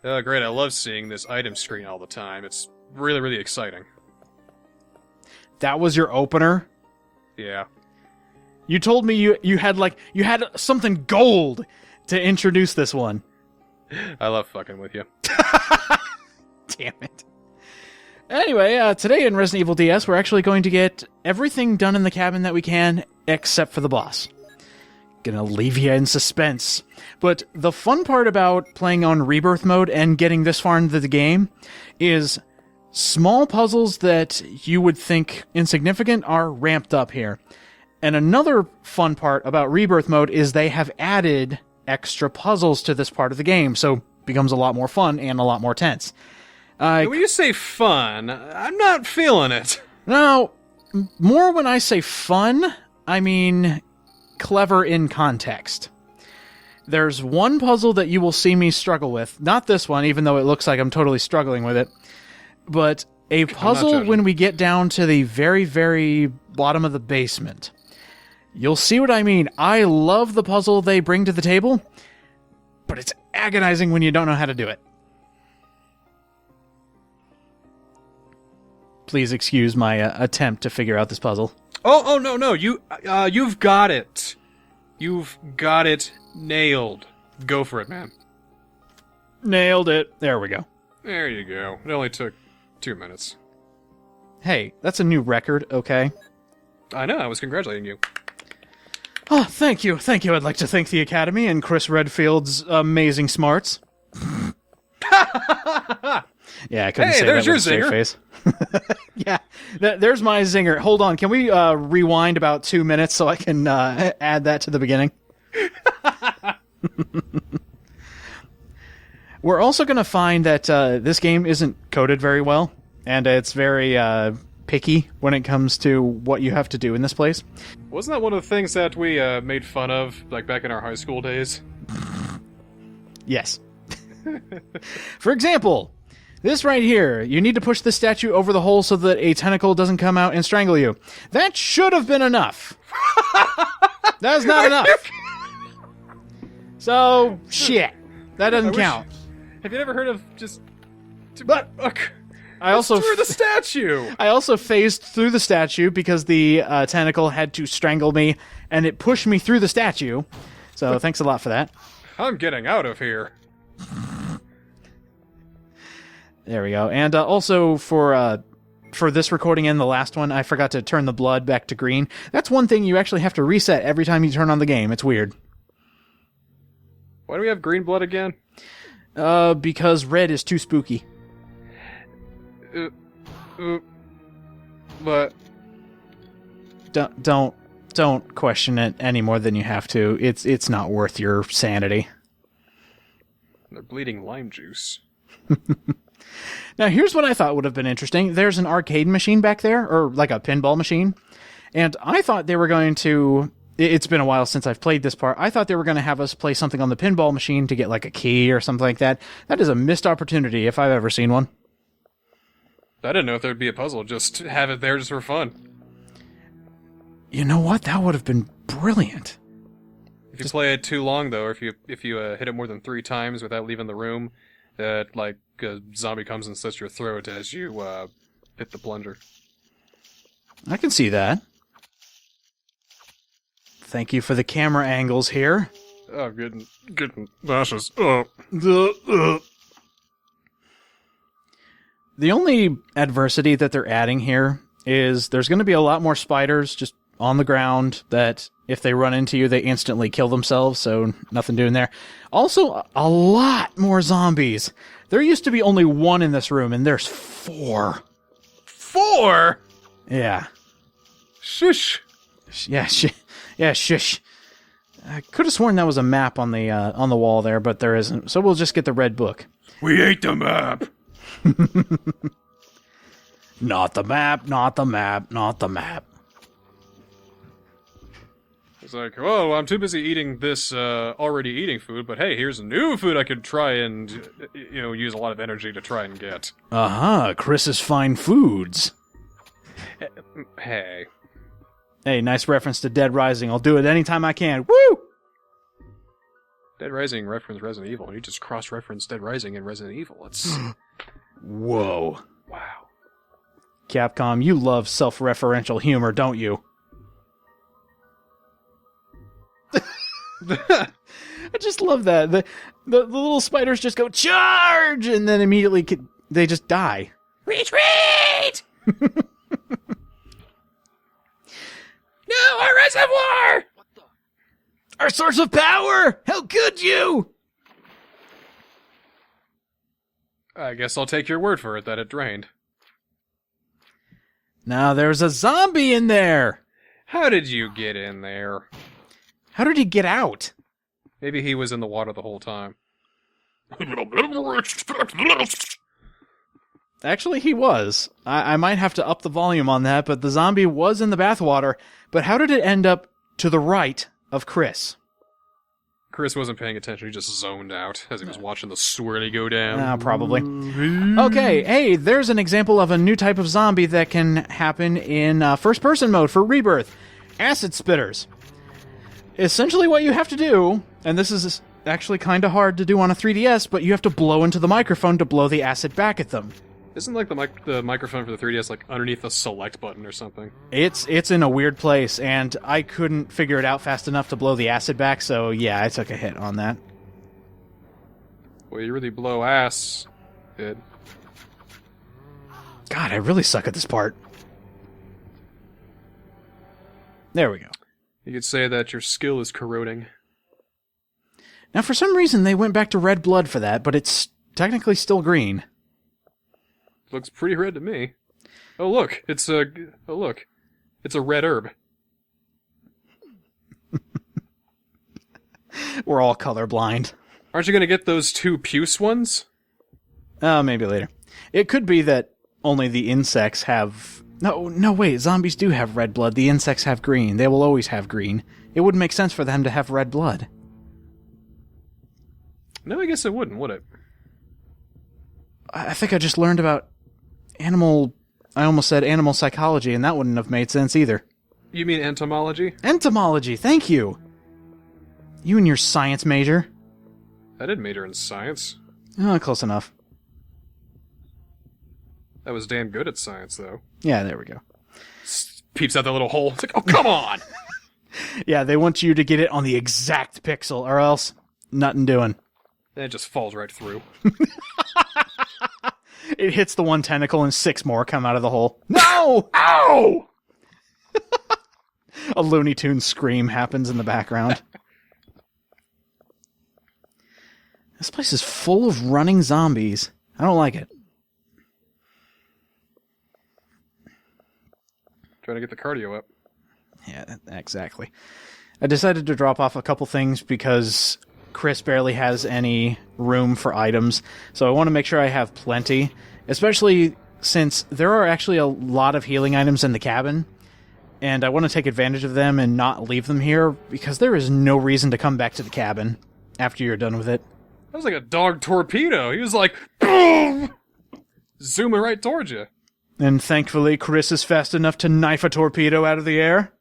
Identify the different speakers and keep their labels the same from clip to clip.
Speaker 1: Oh, great. I love seeing this item screen all the time. It's really, really exciting.
Speaker 2: That was your opener?
Speaker 1: Yeah.
Speaker 2: You told me you had something gold to introduce this one.
Speaker 1: I love fucking with you.
Speaker 2: Damn it. Anyway, today in Resident Evil DS, we're actually going to get everything done in the cabin that we can, except for the boss. Gonna leave you in suspense. But the fun part about playing on Rebirth mode and getting this far into the game is small puzzles that you would think insignificant are ramped up here. And another fun part about Rebirth mode is they have added extra puzzles to this part of the game, so it becomes a lot more fun and a lot more tense.
Speaker 1: When you say fun, I'm not feeling it.
Speaker 2: Now, more when I say fun, I mean clever in context. There's one puzzle that you will see me struggle with. Not this one, even though it looks like I'm totally struggling with it. But a puzzle when we get down to the very, very bottom of the basement. You'll see what I mean. I love the puzzle they bring to the table, but it's agonizing when you don't know how to do it. Please excuse my attempt to figure out this puzzle.
Speaker 1: Oh, no. You've got it. You've got it nailed. Go for it, man.
Speaker 2: Nailed it. There we go.
Speaker 1: There you go. It only took 2 minutes.
Speaker 2: Hey, that's a new record, okay?
Speaker 1: I know, I was congratulating you.
Speaker 2: Oh, thank you. Thank you. I'd like to thank the Academy and Chris Redfield's amazing smarts. Yeah, I couldn't say that with a straight face. Yeah, there's my zinger. Hold on, can we rewind about 2 minutes so I can add that to the beginning? We're also going to find that this game isn't coded very well, and it's very picky when it comes to what you have to do in this place.
Speaker 1: Wasn't that one of the things that we made fun of, like, back in our high school days?
Speaker 2: Yes. For example, this right here, you need to push the statue over the hole so that a tentacle doesn't come out and strangle you. That should have been enough. That's not enough. So, shit. That doesn't count.
Speaker 1: Have you ever heard of just...
Speaker 2: But I also
Speaker 1: through the statue.
Speaker 2: I also phased through the statue because the tentacle had to strangle me, and it pushed me through the statue. So thanks a lot for that.
Speaker 1: I'm getting out of here.
Speaker 2: There we go. And also for this recording and the last one, I forgot to turn the blood back to green. That's one thing you actually have to reset every time you turn on the game. It's weird.
Speaker 1: Why do we have green blood again?
Speaker 2: Because red is too spooky.
Speaker 1: But
Speaker 2: Don't question it any more than you have to. It's not worth your sanity.
Speaker 1: They're bleeding lime juice.
Speaker 2: Now, here's what I thought would have been interesting. There's an arcade machine back there, or like a pinball machine, and I thought they were going to... It's been a while since I've played this part. I thought they were going to have us play something on the pinball machine to get like a key or something like that. That is a missed opportunity if I've ever seen one.
Speaker 1: I didn't know if there'd be a puzzle. Just have it there just for fun.
Speaker 2: You know what? That would have been brilliant.
Speaker 1: If you play it too long, though, or if you hit it more than 3 times without leaving the room, that like a zombie comes and slits your throat as you hit the plunger.
Speaker 2: I can see that. Thank you for the camera angles here.
Speaker 1: Oh, getting nauseous. Oh.
Speaker 2: The only adversity that they're adding here is there's going to be a lot more spiders just on the ground that if they run into you, they instantly kill themselves, so nothing doing there. Also, a lot more zombies. There used to be only 1 in this room, and there's 4.
Speaker 1: 4?
Speaker 2: Yeah.
Speaker 1: Shush.
Speaker 2: Yeah, shush. I could have sworn that was a map on the wall there, but there isn't. So we'll just get the red book.
Speaker 1: We ate the map.
Speaker 2: Not the map, not the map, not the map.
Speaker 1: It's like, oh, I'm too busy eating this already eating food, but hey, here's new food I could try and, use a lot of energy to try and get.
Speaker 2: Chris's Fine Foods.
Speaker 1: Hey.
Speaker 2: Hey, nice reference to Dead Rising. I'll do it anytime I can. Woo!
Speaker 1: Dead Rising referenced Resident Evil, and you just cross-referenced Dead Rising and Resident Evil. It's...
Speaker 2: Whoa.
Speaker 1: Wow.
Speaker 2: Capcom, you love self-referential humor, don't you? I just love that. The little spiders just go, charge! And then immediately they just die. Retreat! No, our reservoir! What the? Our source of power! How could you?
Speaker 1: I guess I'll take your word for it that it drained.
Speaker 2: Now there's a zombie in there!
Speaker 1: How did you get in there?
Speaker 2: How did he get out?
Speaker 1: Maybe he was in the water the whole time.
Speaker 2: Actually, he was. I might have to up the volume on that, but the zombie was in the bathwater. But how did it end up to the right of Chris?
Speaker 1: Chris wasn't paying attention, he just zoned out as he was watching the swirly go down.
Speaker 2: Probably. Okay, hey, there's an example of a new type of zombie that can happen in first-person mode for Rebirth. Acid spitters. Essentially what you have to do, and this is actually kind of hard to do on a 3DS, but you have to blow into the microphone to blow the acid back at them.
Speaker 1: Isn't like the microphone for the 3DS like underneath the select button or something?
Speaker 2: It's in a weird place, and I couldn't figure it out fast enough to blow the acid back, so yeah, I took a hit on that.
Speaker 1: Well, you really blow ass, Ed.
Speaker 2: God, I really suck at this part. There we go.
Speaker 1: You could say that your skill is corroding.
Speaker 2: Now, for some reason, they went back to red blood for that, but it's technically still green.
Speaker 1: Looks pretty red to me. Oh look, it's a red herb.
Speaker 2: We're all colorblind.
Speaker 1: Aren't you gonna get those 2 puce ones?
Speaker 2: Maybe later. It could be that only the insects have... No, wait, zombies do have red blood. The insects have green. They will always have green. It wouldn't make sense for them to have red blood.
Speaker 1: No, I guess it wouldn't, would it?
Speaker 2: I think I just learned about animal psychology, and that wouldn't have made sense either.
Speaker 1: You mean entomology?
Speaker 2: Entomology, thank you! You and your science major.
Speaker 1: I did major in science.
Speaker 2: Oh, close enough.
Speaker 1: I was damn good at science, though.
Speaker 2: Yeah, there we go.
Speaker 1: Peeps out that little hole. It's like, oh, come on!
Speaker 2: Yeah, they want you to get it on the exact pixel, or else, nothing doing.
Speaker 1: And it just falls right through.
Speaker 2: It hits the one tentacle and 6 more come out of the hole. No!
Speaker 1: Ow!
Speaker 2: A Looney Tunes scream happens in the background. This place is full of running zombies. I don't like it.
Speaker 1: Trying to get the cardio up.
Speaker 2: Yeah, exactly. I decided to drop off a couple things because Chris barely has any room for items, so I want to make sure I have plenty, especially since there are actually a lot of healing items in the cabin, and I want to take advantage of them and not leave them here, because there is no reason to come back to the cabin after you're done with it.
Speaker 1: That was like a dog torpedo. He was like, boom! Zooming right towards you.
Speaker 2: And thankfully, Chris is fast enough to knife a torpedo out of the air.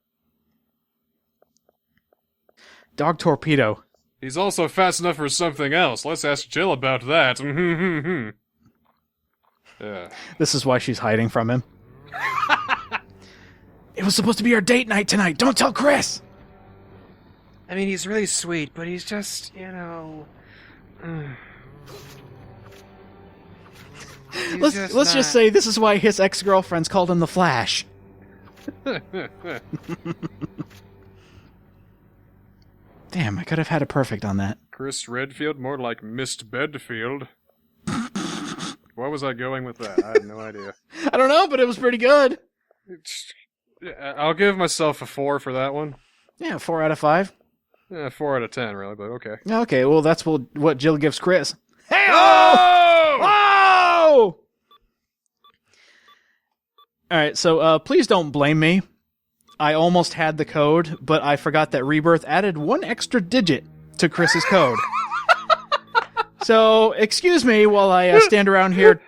Speaker 2: Dog torpedo.
Speaker 1: He's also fast enough for something else. Let's ask Jill about that. Yeah.
Speaker 2: This is why she's hiding from him. It was supposed to be our date night tonight. Don't tell Chris!
Speaker 1: I mean, he's really sweet, but he's just, you know...
Speaker 2: Let's just say this is why his ex-girlfriends called him the Flash. Damn, I could have had a perfect on that.
Speaker 1: Chris Redfield, more like Mist Bedfield. Where was I going with that? I have no idea.
Speaker 2: I don't know, but it was pretty good.
Speaker 1: I'll give myself a 4 for that one.
Speaker 2: Yeah, 4 out of 5.
Speaker 1: Yeah, 4 out of 10, really, but okay.
Speaker 2: Okay, well, that's what Jill gives Chris. Hey!
Speaker 1: Oh!
Speaker 2: Oh! Alright, so please don't blame me. I almost had the code, but I forgot that Rebirth added 1 extra digit to Chris's code. So, excuse me while I stand around here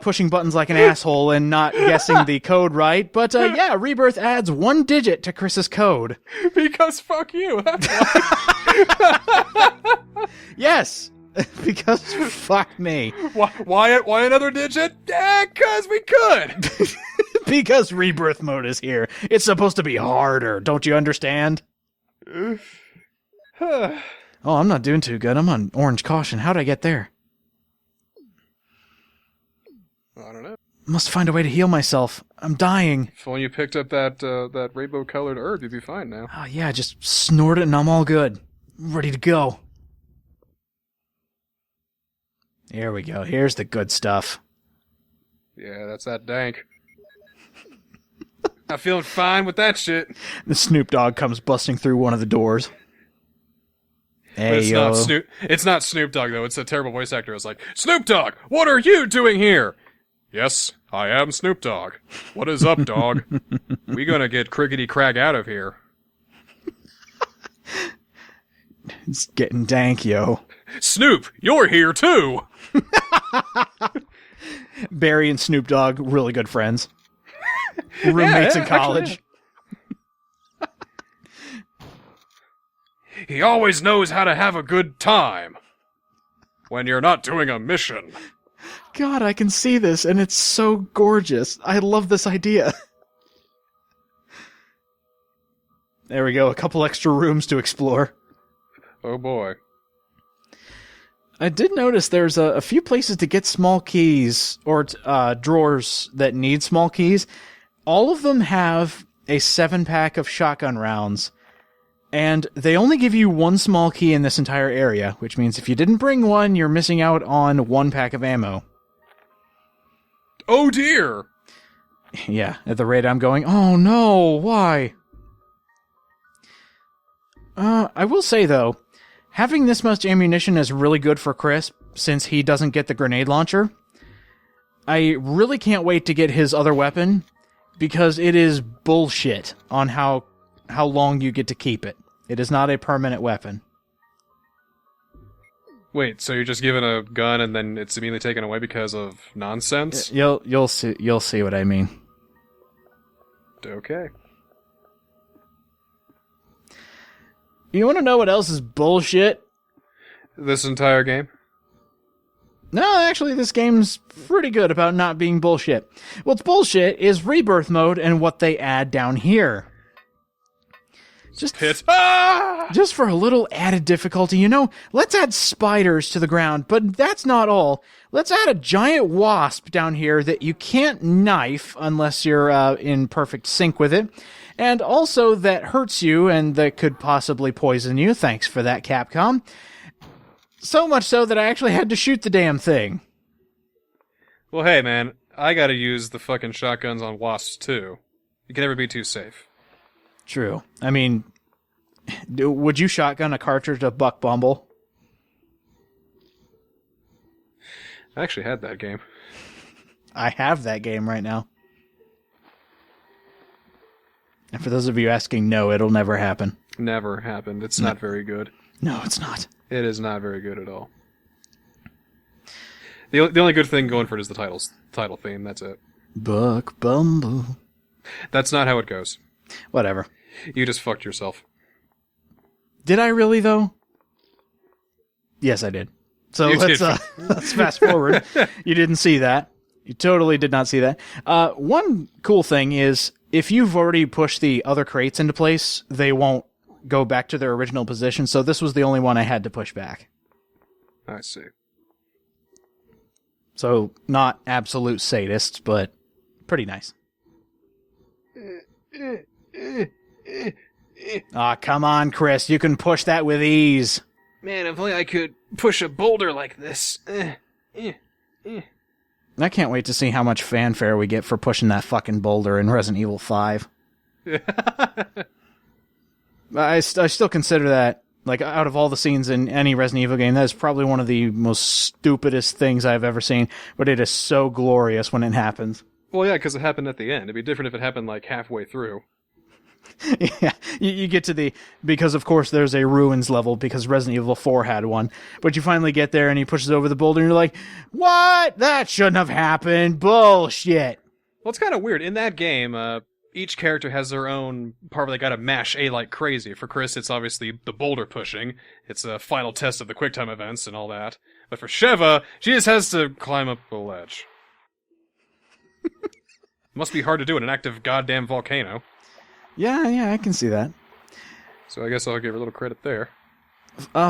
Speaker 2: pushing buttons like an asshole and not guessing the code right, but yeah, Rebirth adds 1 digit to Chris's code.
Speaker 1: Because fuck you. That's why.
Speaker 2: Yes, because fuck me.
Speaker 1: Why another digit? Yeah, cause we could.
Speaker 2: Because Rebirth mode is here. It's supposed to be harder. Don't you understand? Oh, I'm not doing too good. I'm on orange caution. How'd I get there?
Speaker 1: I don't know.
Speaker 2: Must find a way to heal myself. I'm dying.
Speaker 1: If only you picked up that rainbow-colored herb, you'd be fine now.
Speaker 2: Oh, yeah, just snort it and I'm all good. Ready to go. Here we go. Here's the good stuff.
Speaker 1: Yeah, that's that dank. I'm feeling fine with that shit.
Speaker 2: The Snoop Dogg comes busting through one of the doors. Hey,
Speaker 1: it's not Snoop Dogg, though. It's a terrible voice actor. It's like, Snoop Dogg, what are you doing here? Yes, I am Snoop Dogg. What is up, dog? We gonna get Crickety Crag out of here.
Speaker 2: It's getting dank, yo.
Speaker 1: Snoop, you're here, too!
Speaker 2: Barry and Snoop Dogg, really good friends. Roommates in college.
Speaker 1: He always knows how to have a good time. When you're not doing a mission.
Speaker 2: God, I can see this, and it's so gorgeous. I love this idea. There we go, a couple extra rooms to explore.
Speaker 1: Oh boy.
Speaker 2: I did notice there's a few places to get small keys, or drawers that need small keys. All of them have a 7-pack of shotgun rounds, and they only give you one small key in this entire area, which means if you didn't bring one, you're missing out on 1 pack of ammo.
Speaker 1: Oh dear!
Speaker 2: Yeah, at the rate I'm going, oh no, why? I will say, though, having this much ammunition is really good for Chris, since he doesn't get the grenade launcher. I really can't wait to get his other weapon, because it is bullshit on how long you get to keep it. It is not a permanent weapon.
Speaker 1: Wait, so you're just given a gun and then it's immediately taken away because of nonsense?
Speaker 2: You'll see what I mean.
Speaker 1: Okay.
Speaker 2: You want to know what else is bullshit?
Speaker 1: This entire game?
Speaker 2: No, actually, this game's pretty good about not being bullshit. What's bullshit is Rebirth mode and what they add down here. Just for a little added difficulty, let's add spiders to the ground, but that's not all. Let's add a giant wasp down here that you can't knife unless you're in perfect sync with it, and also that hurts you and that could possibly poison you. Thanks for that, Capcom. So much so that I actually had to shoot the damn thing.
Speaker 1: Well, hey, man, I gotta use the fucking shotguns on wasps, too. You can never be too safe.
Speaker 2: True. I mean, would you shotgun a cartridge of Buck Bumble?
Speaker 1: I actually had that game.
Speaker 2: I have that game right now. And for those of you asking, no, it'll never happen.
Speaker 1: Never happened. It's not very good.
Speaker 2: No, it's not.
Speaker 1: It is not very good at all. The only good thing going for it is the title theme. That's it.
Speaker 2: Buck Bumble.
Speaker 1: That's not how it goes.
Speaker 2: Whatever.
Speaker 1: You just fucked yourself.
Speaker 2: Did I really, though? Yes, I did. So let's fast forward. You didn't see that. You totally did not see that. One cool thing is, if you've already pushed the other crates into place, they won't go back to their original position, so this was the only one I had to push back.
Speaker 1: I see.
Speaker 2: So, not absolute sadists, but pretty nice. Aw, come on, Chris. You can push that with ease.
Speaker 1: Man, if only I could push a boulder like this.
Speaker 2: I can't wait to see how much fanfare we get for pushing that fucking boulder in Resident Evil 5. I still consider that, like, out of all the scenes in any Resident Evil game, that is probably one of the most stupidest things I've ever seen, but it is so glorious when it happens.
Speaker 1: Well, yeah, because it happened at the end. It'd be different if it happened, like, halfway through.
Speaker 2: Yeah, you get to because of course there's a ruins level because Resident Evil 4 had one, but you finally get there and he pushes over the boulder and you're like, what? That shouldn't have happened. Bullshit.
Speaker 1: Well, it's kind of weird. In that game, each character has their own part where they gotta mash A like crazy. For Chris, it's obviously the boulder pushing. It's a final test of the QuickTime events and all that. But for Sheva, she just has to climb up a ledge. Must be hard to do in an active goddamn volcano.
Speaker 2: Yeah, I can see that.
Speaker 1: So I guess I'll give her a little credit there.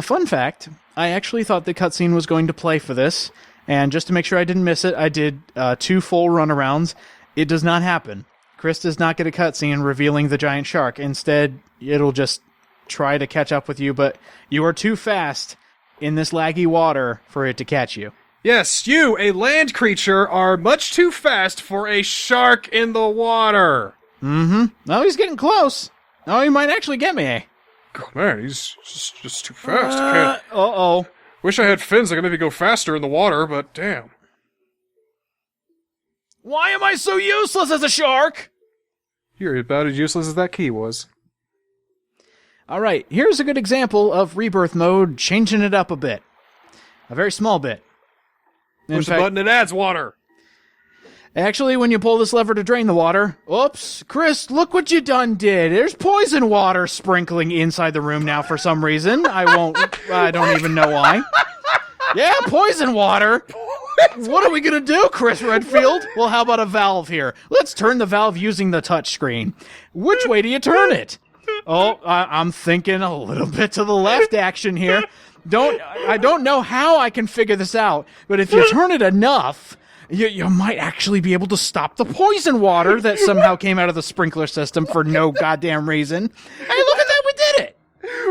Speaker 2: Fun fact, I actually thought the cutscene was going to play for this, and just to make sure I didn't miss it, I did 2 full runarounds. It does not happen. Chris does not get a cutscene revealing the giant shark. Instead, it'll just try to catch up with you, but you are too fast in this laggy water for it to catch you.
Speaker 1: Yes, you, a land creature, are much too fast for a shark in the water.
Speaker 2: Mm-hmm. Oh, he's getting close. Oh, he might actually get me.
Speaker 1: Oh, man, he's just too fast. I can't...
Speaker 2: Uh-oh.
Speaker 1: Wish I had fins that could maybe go faster in the water, but damn.
Speaker 2: Why am I so useless as a shark?
Speaker 1: You're about as useless as that key was.
Speaker 2: Alright, here's a good example of Rebirth mode changing it up a bit. A very small bit.
Speaker 1: Push the button, it adds water.
Speaker 2: Actually, when you pull this lever to drain the water... Oops, Chris, look what you done did. There's poison water sprinkling inside the room now for some reason. I don't even know why. Yeah, poison water. What are we gonna do, Chris Redfield? Well, how about a valve here? Let's turn the valve using the touch screen. Which way do you turn it? Oh, I'm thinking a little bit to the left action here. I don't know how I can figure this out, but if you turn it enough, you might actually be able to stop the poison water that somehow came out of the sprinkler system for no goddamn reason. Hey, look at that, we did it!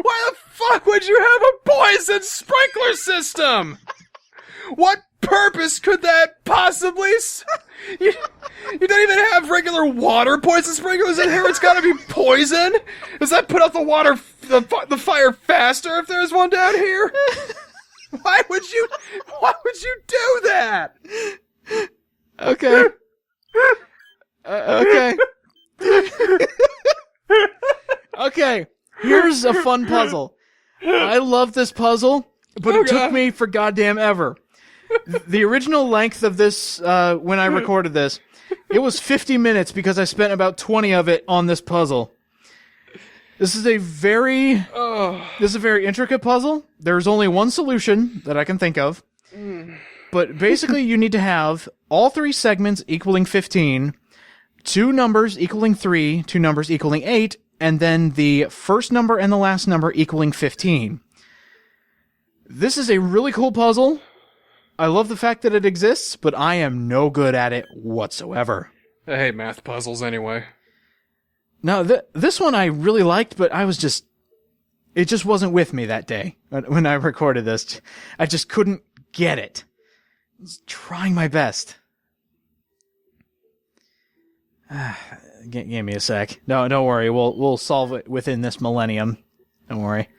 Speaker 1: Why the fuck would you have a poison sprinkler system? What purpose could that possibly... You don't even have regular water poison sprinklers in here. It's gotta be poison. Does that put out the fire faster if there's one down here? Why would you do that?
Speaker 2: Okay. Okay. Okay. Here's a fun puzzle. I love this puzzle, but it took me for goddamn ever. The original length of this, when I recorded this, it was 50 minutes because I spent about 20 of it on this puzzle. This is a very intricate puzzle. There's only one solution that I can think of. But basically you need to have all 3 segments equaling 15, 2 numbers equaling 3, 2 numbers equaling 8, and then the first number and the last number equaling 15. This is a really cool puzzle. I love the fact that it exists, but I am no good at it whatsoever.
Speaker 1: I hate math puzzles anyway.
Speaker 2: Now, this one I really liked, but it just wasn't with me that day when I recorded this. I just couldn't get it. I was trying my best. Give me a sec. No, don't worry. We'll solve it within this millennium. Don't worry.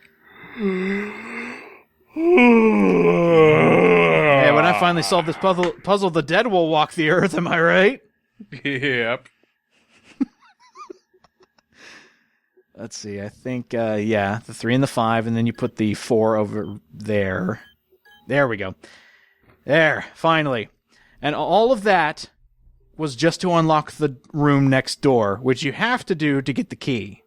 Speaker 2: Hey, when I finally solve this puzzle, the dead will walk the earth. Am I right?
Speaker 1: Yep.
Speaker 2: Let's see. I think, the 3 and the 5, and then you put the 4 over there. There we go. There, finally. And all of that was just to unlock the room next door, which you have to do to get the key.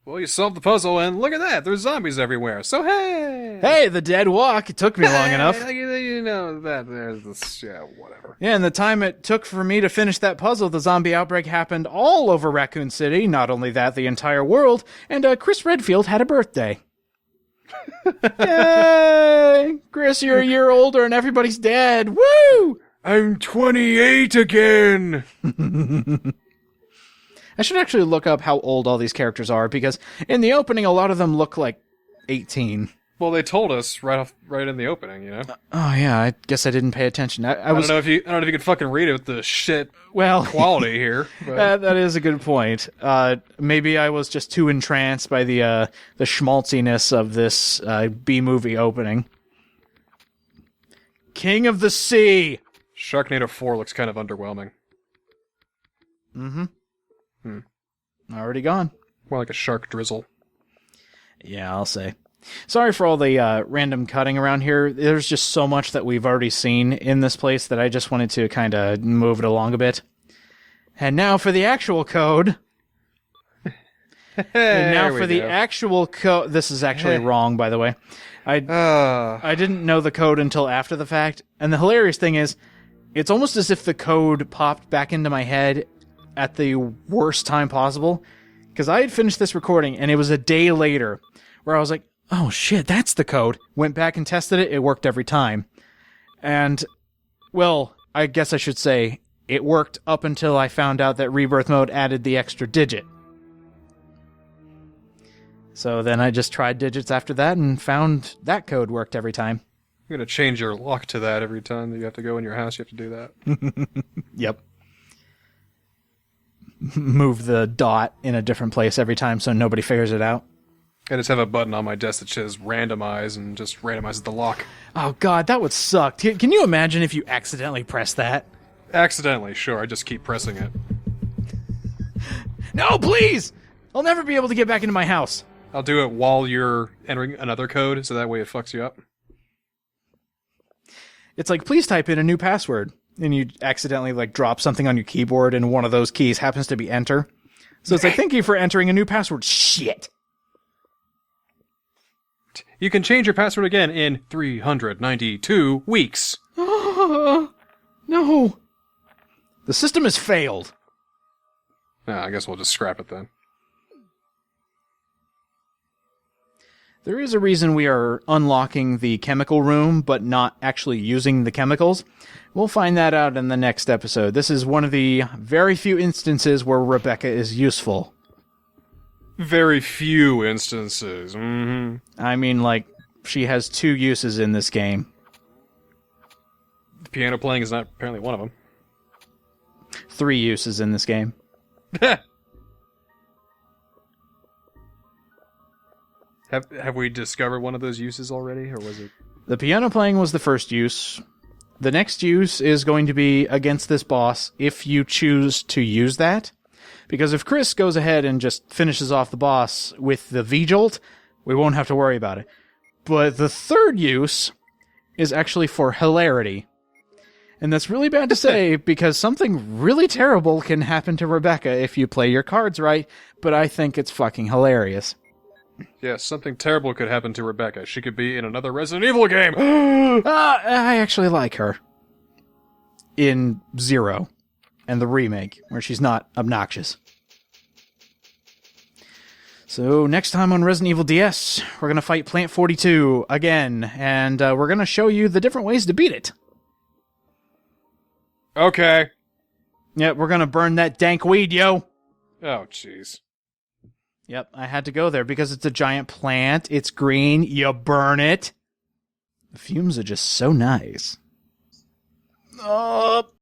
Speaker 1: Well, you solved the puzzle, and look at that. There's zombies everywhere. So, hey!
Speaker 2: Hey, the dead walk. It took me long enough.
Speaker 1: You know, that there's this, whatever.
Speaker 2: Yeah, and the time it took for me to finish that puzzle, the zombie outbreak happened all over Raccoon City. Not only that, the entire world. And Chris Redfield had a birthday. Yay! Chris, you're a year older and everybody's dead. Woo!
Speaker 1: I'm 28 again!
Speaker 2: I should actually look up how old all these characters are, because in the opening, a lot of them look like 18.
Speaker 1: Well, they told us right in the opening, you know?
Speaker 2: Oh, yeah, I guess I didn't pay attention. I don't
Speaker 1: know if you could fucking read it with the shit quality here. But.
Speaker 2: That is a good point. Maybe I was just too entranced by the schmaltziness of this B-movie opening. King of the Sea!
Speaker 1: Sharknado 4 looks kind of underwhelming.
Speaker 2: Mm-hmm. Already gone.
Speaker 1: More like a shark drizzle.
Speaker 2: Yeah, I'll say. Sorry for all the random cutting around here. There's just so much that we've already seen in this place that I just wanted to kind of move it along a bit. And now for the actual code. And now
Speaker 1: There
Speaker 2: for
Speaker 1: we
Speaker 2: the
Speaker 1: go.
Speaker 2: actual code. This is actually wrong, by the way. I didn't know the code until after the fact. And the hilarious thing is, it's almost as if the code popped back into my head at the worst time possible. Because I had finished this recording, and it was a day later where I was like, oh shit, that's the code. Went back and tested it. It worked every time. And, well, I guess I should say, it worked up until I found out that Rebirth mode added the extra digit. So then I just tried digits after that and found that code worked every time.
Speaker 1: You're going to change your lock to that every time that you have to go in your house. You have to do that.
Speaker 2: Yep. Move the dot in a different place every time so nobody figures it out.
Speaker 1: I just have a button on my desk that says randomize and just randomizes the lock.
Speaker 2: Oh god, that would suck. Can you imagine if you accidentally press that?
Speaker 1: Accidentally, sure. I just keep pressing it.
Speaker 2: No, please! I'll never be able to get back into my house.
Speaker 1: I'll do it while you're entering another code, so that way it fucks you up.
Speaker 2: It's like, please type in a new password. And you accidentally drop something on your keyboard and one of those keys happens to be enter. So it's like, thank you for entering a new password. Shit!
Speaker 1: You can change your password again in 392 weeks.
Speaker 2: No! The system has failed.
Speaker 1: I guess we'll just scrap it then.
Speaker 2: There is a reason we are unlocking the chemical room, but not actually using the chemicals. We'll find that out in the next episode. This is one of the very few instances where Rebecca is useful.
Speaker 1: Very few instances. Mm-hmm.
Speaker 2: I mean, she has 2 uses in this game.
Speaker 1: The piano playing is not apparently one of them.
Speaker 2: 3 uses in this game.
Speaker 1: Have we discovered one of those uses already, or was it?
Speaker 2: The piano playing was the first use. The next use is going to be against this boss if you choose to use that. Because if Chris goes ahead and just finishes off the boss with the V-Jolt, we won't have to worry about it. But the third use is actually for hilarity. And that's really bad to say because something really terrible can happen to Rebecca if you play your cards right, but I think it's fucking hilarious.
Speaker 1: Yes, something terrible could happen to Rebecca. She could be in another Resident Evil game.
Speaker 2: I actually like her. In 0. And the remake, where she's not obnoxious. So, next time on Resident Evil DS, we're going to fight Plant 42 again, and we're going to show you the different ways to beat it.
Speaker 1: Okay.
Speaker 2: Yeah, we're going to burn that dank weed, yo!
Speaker 1: Oh, jeez.
Speaker 2: Yep, I had to go there because it's a giant plant, it's green, you burn it. The fumes are just so nice. Oh.